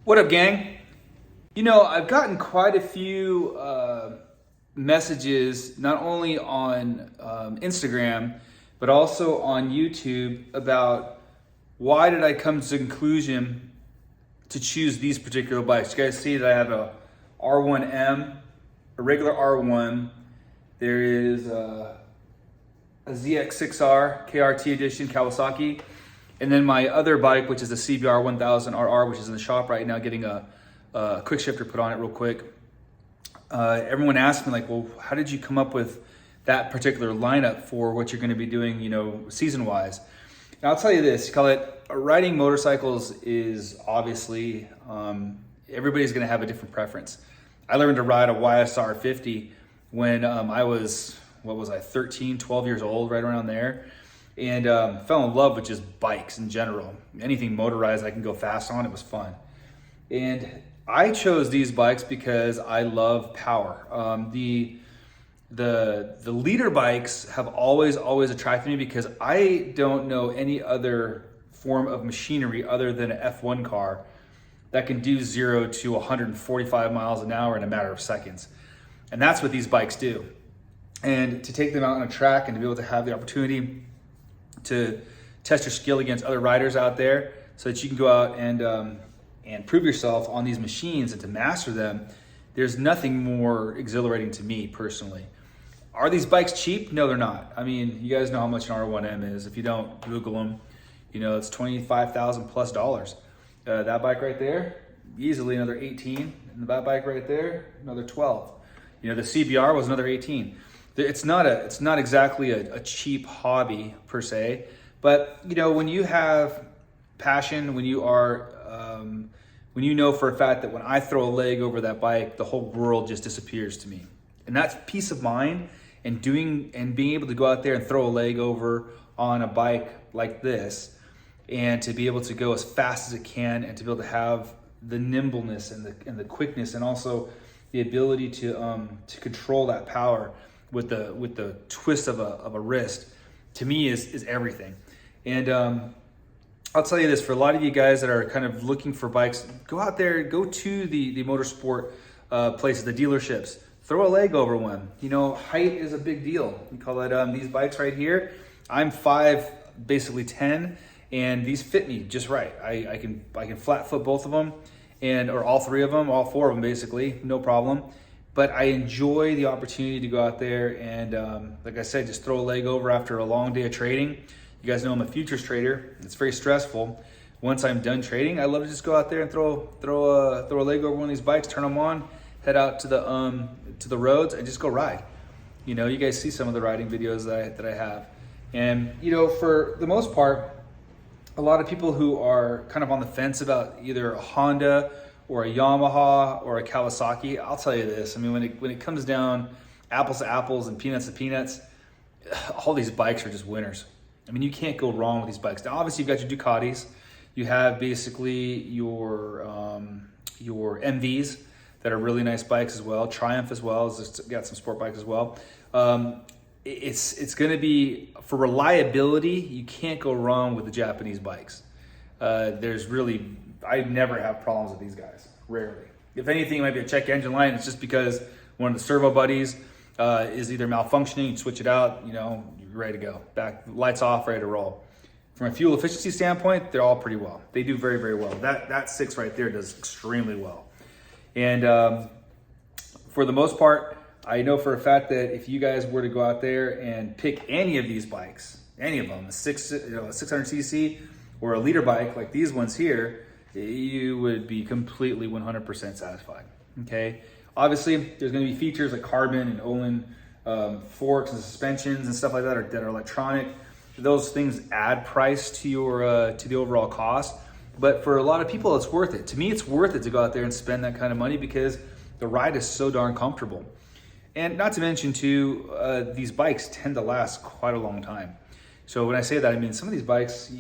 What up, gang? You know, I've gotten quite a few messages, not only on Instagram, but also on YouTube about why did I come to the conclusion to choose these particular bikes. You guys see that I have a R1M, a regular R1. There is a ZX6R KRT edition Kawasaki. And then my other bike, which is the CBR 1000 RR, which is in the shop right now, getting a quick shifter put on it real quick. Everyone asked me like, well, how did you come up with that particular lineup for what you're going to be doing, you know, season-wise? And I'll tell you this, you call it riding motorcycles is obviously, everybody's going to have a different preference. I learned to ride a YSR 50 when I was, 13, 12 years old, right around there. And fell in love with just bikes in general. Anything motorized I can go fast on, it was fun. And I chose these bikes because I love power. The leader bikes have always attracted me because I don't know any other form of machinery other than an F1 car that can do 0 to 145 miles an hour in a matter of seconds. And that's what these bikes do. And to take them out on a track and to be able to have the opportunity to test your skill against other riders out there so that you can go out and prove yourself on these machines and to master them, there's nothing more exhilarating to me personally. Are these bikes cheap? No, they're not. I mean, you guys know how much an R1M is. If you don't, Google them. You know, it's $25,000 plus dollars. That bike right there, easily another 18. And that bike right there, another 12. You know, the CBR was another 18. It's not exactly a cheap hobby per se, but you know, when you have passion, when you are, when you know for a fact that when I throw a leg over that bike, the whole world just disappears to me, and that's peace of mind. And being able to go out there and throw a leg over on a bike like this, and to be able to go as fast as it can, and to be able to have the nimbleness and the quickness, and also the ability to control that power with the twist of a wrist, to me is everything. And I'll tell you this, for a lot of you guys that are kind of looking for bikes, go out there, go to the motorsport places, the dealerships, throw a leg over one. You know, height is a big deal. You call it these bikes right here. I'm 5, basically 10, and these fit me just right. I can flat foot both of them, or all 3 of them, all 4 of them basically, no problem. But I enjoy the opportunity to go out there and, like I said, just throw a leg over after a long day of trading. You guys know I'm a futures trader. It's very stressful. Once I'm done trading, I love to just go out there and throw a leg over one of these bikes, turn them on, head out to the roads, and just go ride. You know, you guys see some of the riding videos that I have, and you know, for the most part, a lot of people who are kind of on the fence about either a Honda or a Yamaha or a Kawasaki, I'll tell you this. I mean, when it comes down apples to apples and peanuts to peanuts, all these bikes are just winners. I mean, you can't go wrong with these bikes. Now, obviously, you've got your Ducatis. You have basically your MVs that are really nice bikes as well. Triumph as well. It's got some sport bikes as well. It's going to be, for reliability, you can't go wrong with the Japanese bikes. I never have problems with these guys, rarely. If anything, it might be a check engine light. It's just because one of the servo buddies is either malfunctioning, you switch it out, you know, you're ready to go. Back, lights off, ready to roll. From a fuel efficiency standpoint, they're all pretty well. They do very, very well. That 6 right there does extremely well. And for the most part, I know for a fact that if you guys were to go out there and pick any of these bikes, any of them, a 600cc or a leader bike like these ones here, you would be completely 100% satisfied, okay? Obviously, there's gonna be features like carbon and Olin forks and suspensions and stuff like that are electronic. Those things add price to your to the overall cost, but for a lot of people, it's worth it. To me, it's worth it to go out there and spend that kind of money because the ride is so darn comfortable. And not to mention too, these bikes tend to last quite a long time. So when I say that, I mean, some of these bikes,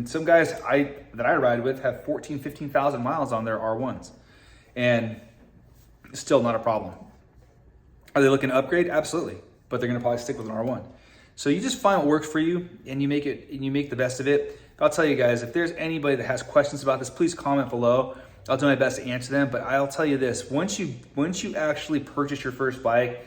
some guys that I ride with have 15,000 miles on their R1s, and still not a problem. Are they looking to upgrade? Absolutely, but they're gonna probably stick with an R1. So you just find what works for you, and you make the best of it. I'll tell you guys, if there's anybody that has questions about this, please comment below. I'll do my best to answer them. But I'll tell you this: once you actually purchase your first bike,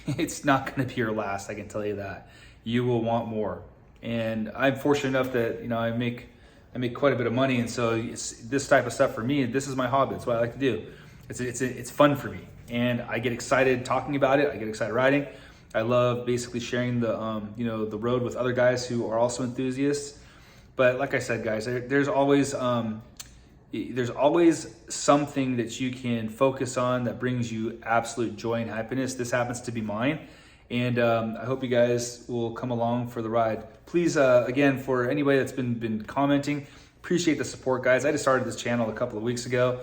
it's not going to be your last. I can tell you that. You will want more. And I'm fortunate enough that I make quite a bit of money, and so this type of stuff for me, this is my hobby. That's what I like to do. It's fun for me, and I get excited talking about it. I get excited riding. I love basically sharing the the road with other guys who are also enthusiasts. But like I said, guys, there's always something that you can focus on that brings you absolute joy and happiness. This happens to be mine, and I hope you guys will come along for the ride. Please, again, for anybody that's been commenting, appreciate the support, guys. I just started this channel a couple of weeks ago,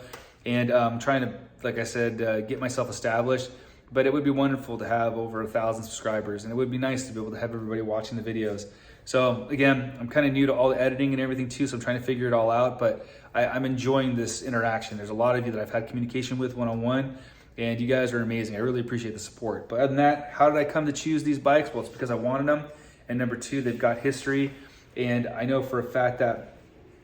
and I'm trying to, like I said, get myself established. But it would be wonderful to have over 1,000 subscribers, and it would be nice to be able to have everybody watching the videos. So again, I'm kind of new to all the editing and everything too, so I'm trying to figure it all out, but I'm enjoying this interaction. There's a lot of you that I've had communication with one-on-one, and you guys are amazing. I really appreciate the support. But other than that, how did I come to choose these bikes? Well, it's because I wanted them, and number two, they've got history, and I know for a fact that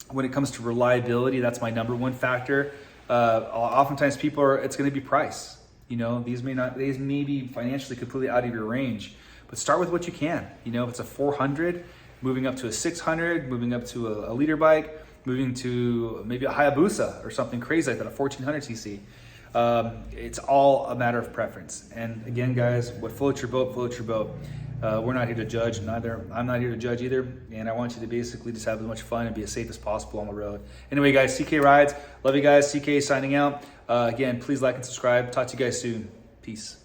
when it comes to reliability, that's my number one factor. Oftentimes it's going to be price. These may be financially completely out of your range, but start with what you can. If it's a 400, moving up to a 600, moving up to a liter bike, moving to maybe a Hayabusa or something crazy like that, a 1400 cc. It's all a matter of preference. And again, guys, what floats your boat, floats your boat. We're not here to judge, I'm not here to judge either. And I want you to basically just have as much fun and be as safe as possible on the road. Anyway, guys, CK Rides. Love you guys. CK signing out. Again, please like and subscribe. Talk to you guys soon. Peace.